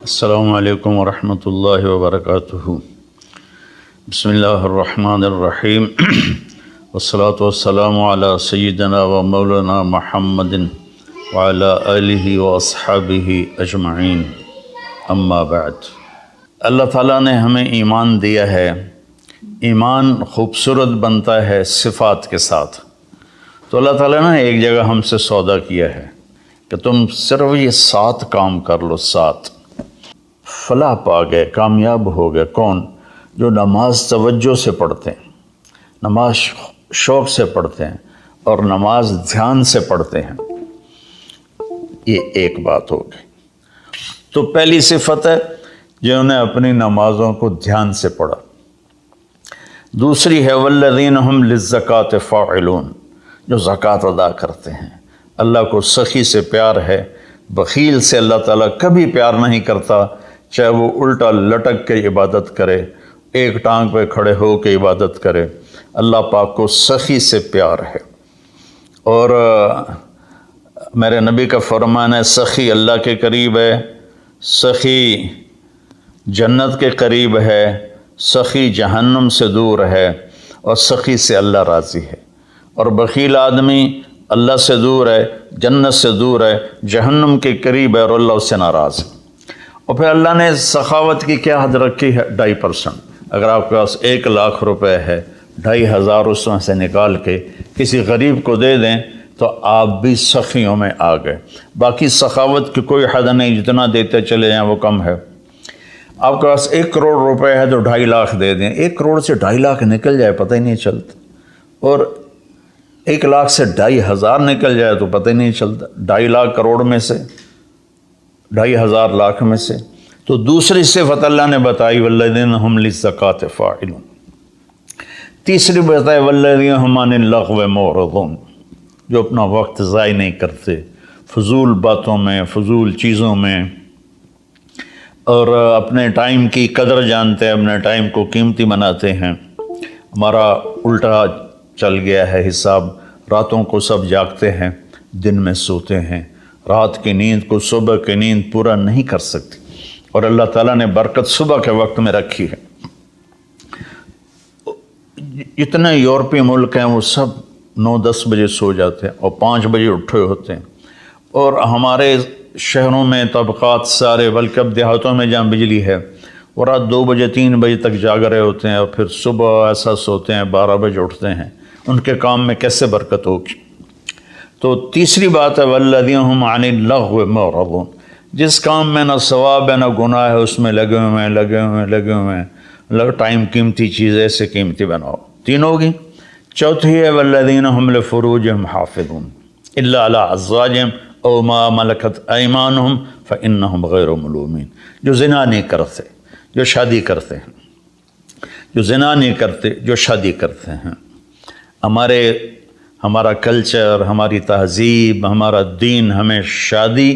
السلام علیکم ورحمۃ اللہ وبرکاتہ۔ بسم اللہ الرحمن الرحیم والصلاة والسلام علی سیدنا و مولانا محمد وعلی آلہ واصحابہ اجمعین، اما بعد۔ اللہ تعالیٰ نے ہمیں ایمان دیا ہے۔ ایمان خوبصورت بنتا ہے صفات کے ساتھ۔ تو اللہ تعالیٰ نے ایک جگہ ہم سے سودا کیا ہے کہ تم صرف یہ 7 کام کر لو، 7 فلاح پا گئے، کامیاب ہو گئے۔ کون؟ جو نماز توجہ سے پڑھتے ہیں، نماز شوق سے پڑھتے ہیں اور نماز دھیان سے پڑھتے ہیں۔ یہ ایک بات ہو گئی۔ تو پہلی صفت ہے جنہوں نے اپنی نمازوں کو دھیان سے پڑھا۔ دوسری ہے والذین ہم للزکاۃ فاعلون، جو زکوٰۃ ادا کرتے ہیں۔ اللہ کو سخی سے پیار ہے، بخیل سے اللہ تعالیٰ کبھی پیار نہیں کرتا، چاہے وہ الٹا لٹک کے عبادت کرے، ایک ٹانگ پہ کھڑے ہو کے عبادت کرے۔ اللہ پاک کو سخی سے پیار ہے۔ اور میرے نبی کا فرمان ہے، سخی اللہ کے قریب ہے، سخی جنت کے قریب ہے، سخی جہنم سے دور ہے، اور سخی سے اللہ راضی ہے۔ اور بخیل آدمی اللہ سے دور ہے، جنت سے دور ہے، جہنم کے قریب ہے، اور اللہ اس سے ناراض ہے۔ اور پھر اللہ نے سخاوت کی کیا حد رکھی ہے؟ 2.5%۔ اگر آپ کے پاس 1 لاکھ روپے ہے، 2,500 اس میں سے نکال کے کسی غریب کو دے دیں تو آپ بھی سخیوں میں آ گئے۔ باقی سخاوت کی کوئی حد نہیں، جتنا دیتے چلے جائیں وہ کم ہے۔ آپ کے پاس 1 کروڑ روپے ہے تو 2.5 لاکھ دے دیں۔ 1 کروڑ سے 2.5 لاکھ نکل جائے پتہ ہی نہیں چلتا، اور 1 لاکھ سے 2,500 نکل جائے تو پتہ ہی نہیں چلتا۔ 2.5 لاکھ کروڑ میں سے، 2,500 لاکھ میں سے۔ تو دوسری صفت اللہ نے بتائی والذین ہم للزکاۃ فاعلون۔ تیسری بتائی والذین ہم عن اللغو معرضون، جو اپنا وقت ضائع نہیں کرتے فضول باتوں میں، فضول چیزوں میں، اور اپنے ٹائم کی قدر جانتے ہیں، اپنے ٹائم کو قیمتی بناتے ہیں۔ ہمارا الٹا چل گیا ہے حساب، راتوں کو سب جاگتے ہیں، دن میں سوتے ہیں، رات کی نیند کو صبح کی نیند پورا نہیں کر سکتی، اور اللہ تعالیٰ نے برکت صبح کے وقت میں رکھی ہے۔ جتنے یورپی ملک ہیں وہ سب 9-10 بجے سو جاتے ہیں اور 5 بجے اٹھے ہوتے ہیں، اور ہمارے شہروں میں طبقات سارے، بلکہ اب دیہاتوں میں جہاں بجلی ہے وہ رات 2 بجے 3 بجے تک جاگ رہے ہوتے ہیں، اور پھر صبح ایسا سوتے ہیں 12 بجے اٹھتے ہیں۔ ان کے کام میں کیسے برکت ہوگی؟ تو تیسری بات ہے والذین ہم عن اللغو معرضون، جس کام میں نہ ثواب ہے نہ گناہ ہے اس میں لگے ہوئے ہیں۔ ٹائم قیمتی چیز ایسے قیمتی بناؤ۔ 3 ہوگی۔ چوتھی ہے والذین ہم لفروجہم حافظون الا علی ازواجہم او ما ملکت ایمانہم فانہم غیر ملومین، جو زنا نہیں کرتے، جو شادی کرتے ہیں، جو زنا نہیں کرتے، جو شادی کرتے ہیں۔ ہمارا کلچر، ہماری تہذیب، ہمارا دین ہمیں شادی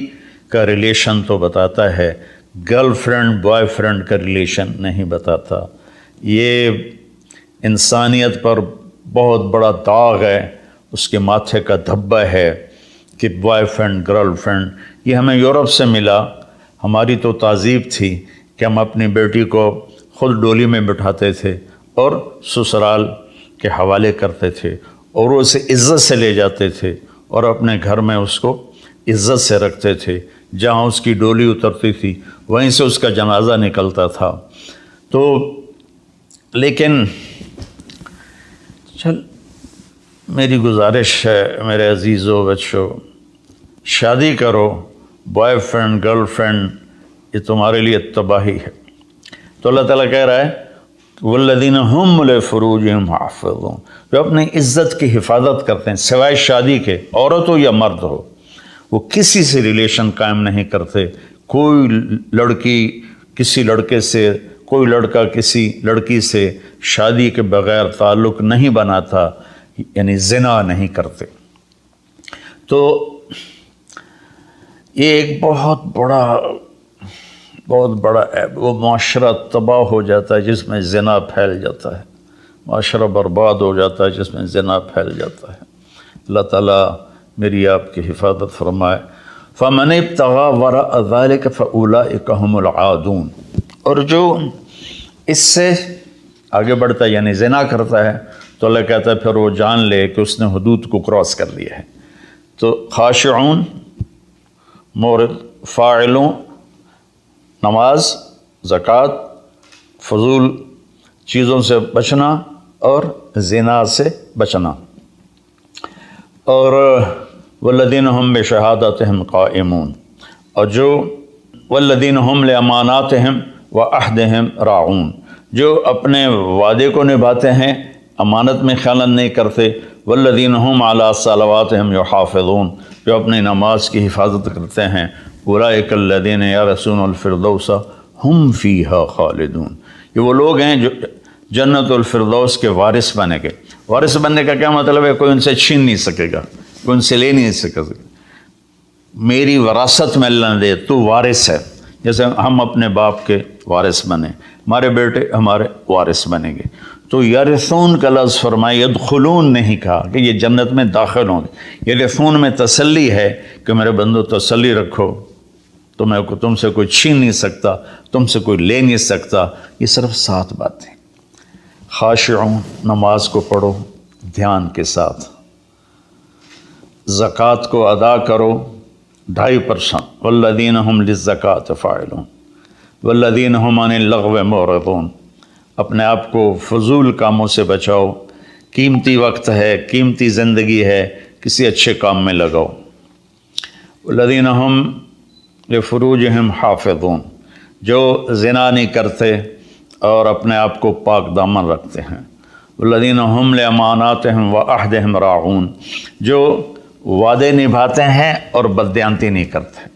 کا ریلیشن تو بتاتا ہے، گرل فرینڈ بوائے فرینڈ کا ریلیشن نہیں بتاتا۔ یہ انسانیت پر بہت بڑا داغ ہے، اس کے ماتھے کا دھبہ ہے کہ بوائے فرینڈ گرل فرینڈ۔ یہ ہمیں یورپ سے ملا۔ ہماری تو تہذیب تھی کہ ہم اپنی بیٹی کو خود ڈولی میں بٹھاتے تھے اور سسرال کے حوالے کرتے تھے، اور اسے عزت سے لے جاتے تھے اور اپنے گھر میں اس کو عزت سے رکھتے تھے۔ جہاں اس کی ڈولی اترتی تھی وہیں سے اس کا جنازہ نکلتا تھا۔ تو لیکن میری گزارش ہے میرے عزیزو بچوں، شادی کرو، بوائے فرینڈ گرل فرینڈ یہ تمہارے لیے تباہی ہے۔ تو اللہ تعالیٰ کہہ رہا ہے والذین ہم لفروجہم حافظون، جو اپنی عزت کی حفاظت کرتے ہیں سوائے شادی کے، عورت ہو یا مرد ہو، وہ کسی سے ریلیشن قائم نہیں کرتے۔ کوئی لڑکی کسی لڑکے سے، کوئی لڑکا کسی لڑکی سے شادی کے بغیر تعلق نہیں بناتا، یعنی زنا نہیں کرتے۔ تو یہ ایک بہت بڑا وہ معاشرہ تباہ ہو جاتا ہے جس میں زنا پھیل جاتا ہے، معاشرہ برباد ہو جاتا ہے جس میں زنا پھیل جاتا ہے۔ اللہ تعالیٰ میری آپ کی حفاظت فرمائے۔ فمن ابتغى وراء ذلك فاولئک هم العادون، اور جو اس سے آگے بڑھتا ہے یعنی زنا کرتا ہے تو اللہ کہتا ہے پھر وہ جان لے کہ اس نے حدود کو کراس کر لیا ہے۔ تو خاشعون، مورد، فاعلون، نماز، زکوٰۃ، فضول چیزوں سے بچنا اور زنا سے بچنا، اور والذین هم بشہادتہم قائمون، اور جو والذین هم لاماناتہم وعہدہم راعون، جو اپنے وعدے کو نبھاتے ہیں، امانت میں خیانت نہیں کرتے، والذین هم علی صلواتہم یحافظون، جو اپنی نماز کی حفاظت کرتے ہیں، اولئک الذین یرثون الفردوس هم فیہا خالدون، یہ وہ لوگ ہیں جو جنت الفردوس کے وارث بنے گے۔ وارث بننے کا کیا مطلب ہے؟ کوئی ان سے چھین نہیں سکے گا، کوئی ان سے لے نہیں سکے گا، میری وراثت میں اللہ نے دے، تو وارث ہے، جیسے ہم اپنے باپ کے وارث بنے، ہمارے بیٹے ہمارے وارث بنیں گے۔ تو یرثون کا لفظ فرمائے، یدخلون نہیں کہا کہ یہ جنت میں داخل ہوں گے۔ یرثون میں تسلی ہے کہ میرے بندو تسلی رکھو، تم سے کوئی چھین نہیں سکتا، تم سے کوئی لے نہیں سکتا۔ یہ صرف 7 باتیں۔ خاشعون، نماز کو پڑھو دھیان کے ساتھ، زکوٰۃ کو ادا کرو 2.5%، والذین هم للزکاۃ فاعلون والذین هم عن اللغو معرضون، اپنے آپ کو فضول کاموں سے بچاؤ، قیمتی وقت ہے، قیمتی زندگی ہے، کسی اچھے کام میں لگاؤ۔ والذین هم لفروجہم حافظون، جو زنا نہیں کرتے اور اپنے آپ کو پاک دامن رکھتے ہیں۔ والذین هم لاماناتہم وعہدہم راعون، جو وعدے نبھاتے ہیں اور بددیانتی نہیں کرتے۔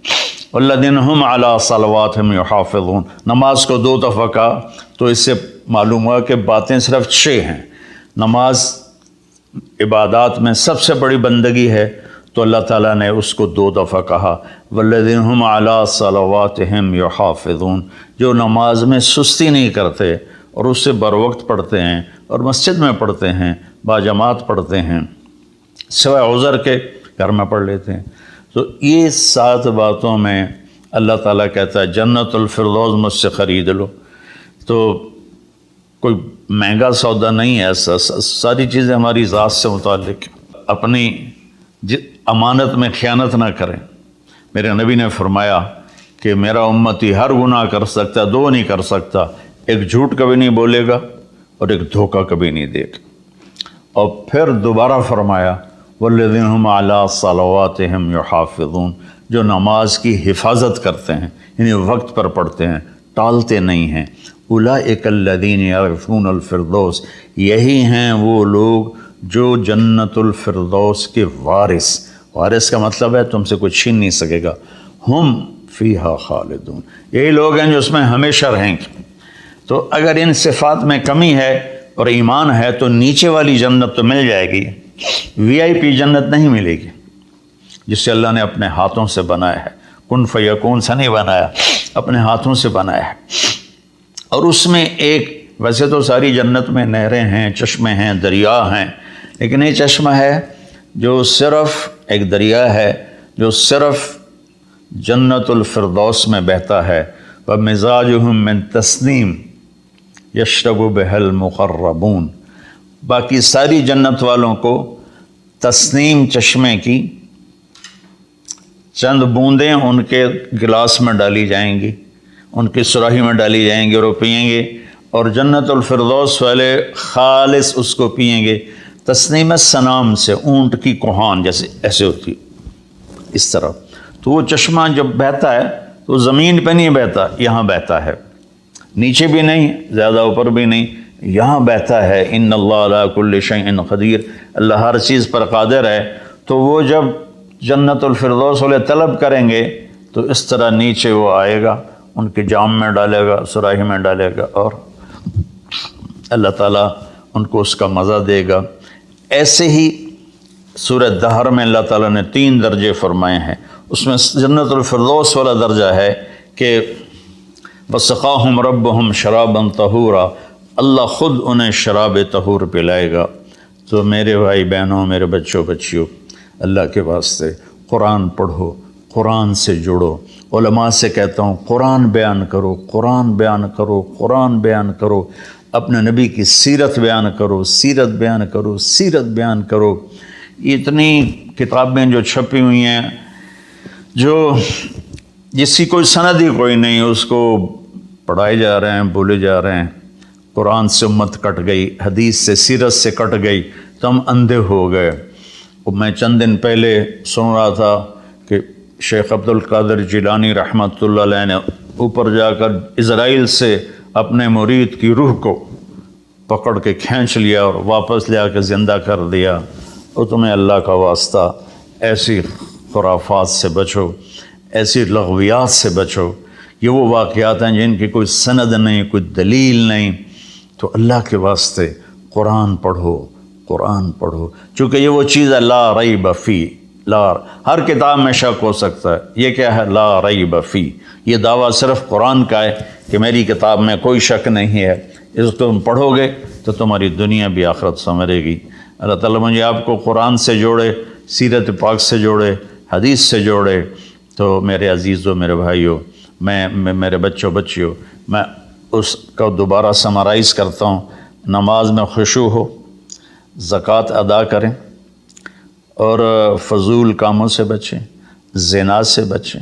والذین هم علی صلواتہم یحافظون، نماز کو 2 دفعہ کہا تو اس سے معلوم ہوا کہ باتیں صرف 6 ہیں۔ نماز عبادات میں سب سے بڑی بندگی ہے، تو اللہ تعالیٰ نے اس کو 2 دفعہ کہا، والذین هم علی صلواتہم یحافظون، جو نماز میں سستی نہیں کرتے اور اس سے بروقت پڑھتے ہیں اور مسجد میں پڑھتے ہیں، باجماعت پڑھتے ہیں، سوائے عذر کے گھر میں پڑھ لیتے ہیں۔ تو یہ 7 باتوں میں اللہ تعالیٰ کہتا ہے جنت الفردوس مجھ سے خرید لو۔ تو کوئی مہنگا سودا نہیں ہے ایسا، ساری چیزیں ہماری ذات سے متعلق، اپنی امانت میں خیانت نہ کریں۔ میرے نبی نے فرمایا کہ میرا امتی ہر گناہ کر سکتا ہے، 2 نہیں کر سکتا، ایک جھوٹ کبھی نہیں بولے گا اور ایک دھوکہ کبھی نہیں دے گا۔ اور پھر دوبارہ فرمایا والذین هم علی صلواتہم یحافظون، جو نماز کی حفاظت کرتے ہیں، یعنی وقت پر پڑھتے ہیں، ٹالتے نہیں ہیں۔ اولئک الذین یرثون الفردوس، یہی ہیں وہ لوگ جو جنت الفردوس کے وارث کا مطلب ہے تم سے کوئی چھین نہیں سکے گا، ہم فیہا خالدون، یہی لوگ ہیں جو اس میں ہمیشہ رہیں گے۔ تو اگر ان صفات میں کمی ہے اور ایمان ہے تو نیچے والی جنت تو مل جائے گی، VIP جنت نہیں ملے گی، جسے اللہ نے اپنے ہاتھوں سے بنایا ہے، کن فیکون سے نہیں بنایا، اپنے ہاتھوں سے بنایا ہے۔ اور اس میں ایک، ویسے تو ساری جنت میں نہریں ہیں، چشمے ہیں، دریا ہیں، لیکن یہ چشمہ ہے جو صرف ایک دریا ہے جو صرف جنت الفردوس میں بہتا ہے، وَمِزَاجُهُم مِّن تَسْنِيمٍ يَشْرَبُ بِهَا الْمُقَرَّبُونَ، باقی ساری جنت والوں کو تسنیم چشمے کی چند بوندیں ان کے گلاس میں ڈالی جائیں گی، ان کی سراہی میں ڈالی جائیں گی اور وہ پئیں گے، اور جنت الفردوس والے خالص اس کو پئیں گے۔ تسنیم سنام سے، اونٹ کی کوہان جیسے ایسے ہوتی، اس طرح۔ تو وہ چشمہ جب بہتا ہے تو زمین پہ نہیں بہتا، یہاں بہتا ہے، نیچے بھی نہیں، زیادہ اوپر بھی نہیں، یہاں بہتا ہے۔ ان اللہ علی کل شیء قدیر، اللہ ہر چیز پر قادر ہے۔ تو وہ جب جنت الفردوس والے طلب کریں گے تو اس طرح نیچے وہ آئے گا، ان کے جام میں ڈالے گا، سراہی میں ڈالے گا، اور اللہ تعالیٰ ان کو اس کا مزہ دے گا۔ ایسے ہی سورہ دہر میں اللہ تعالیٰ نے 3 درجے فرمائے ہیں، اس میں جنت الفردوس والا درجہ ہے کہ وَسَقَاهُمْ رَبُّهُمْ شَرَابًا طَهُورًا، اللہ خود انہیں شراب طہور پلائے گا۔ تو میرے بھائی بہنوں، میرے بچوں بچیوں، اللہ کے واسطے قرآن پڑھو، قرآن سے جڑو۔ علماء سے کہتا ہوں قرآن بیان کرو، قرآن بیان کرو، قرآن بیان کرو، اپنے نبی کی سیرت بیان کرو، سیرت بیان کرو، سیرت بیان کرو۔ اتنی کتابیں جو چھپی ہوئی ہیں جو جس کی کوئی سند ہی کوئی نہیں، اس کو پڑھائے جا رہے ہیں، بولے جا رہے ہیں۔ قرآن سے امت کٹ گئی، حدیث سے، سیرت سے کٹ گئی، تو ہم اندھے ہو گئے۔ میں چند دن پہلے سن رہا تھا کہ شیخ عبد القادر جیلانی رحمۃ اللہ علیہ نے اوپر جا کر اسرائیل سے اپنے مرید کی روح کو پکڑ کے کھینچ لیا اور واپس لے آ کے زندہ کر دیا۔ اور تمہیں اللہ کا واسطہ ایسی خرافات سے بچو، ایسی لغویات سے بچو۔ یہ وہ واقعات ہیں جن کی کوئی سند نہیں، کوئی دلیل نہیں، تو اللہ کے واسطے قرآن پڑھو، قرآن پڑھو، چونکہ یہ وہ چیز ہے لا ریب فی، ہر کتاب میں شک ہو سکتا ہے، یہ کیا ہے؟ لا ریب فی۔ یہ دعویٰ صرف قرآن کا ہے کہ میری کتاب میں کوئی شک نہیں ہے، اس کو تم پڑھو گے تو تمہاری دنیا بھی آخرت سنورے گی۔ اللہ تعالیٰ مجھے آپ کو قرآن سے جوڑے، سیرت پاک سے جوڑے، حدیث سے جوڑے۔ تو میرے عزیزوں، میرے بھائیوں، میرے بچوں بچیوں، میں اس کا دوبارہ سمرائز کرتا ہوں۔ نماز میں خشوع ہو، زکوٰۃ ادا کریں، اور فضول کاموں سے بچیں، زنا سے بچیں،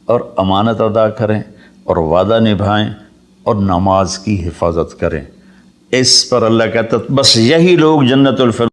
اور امانت ادا کریں، اور وعدہ نبھائیں، اور نماز کی حفاظت کریں۔ اس پر اللہ کہتا ہے بس یہی لوگ جنت الفردوس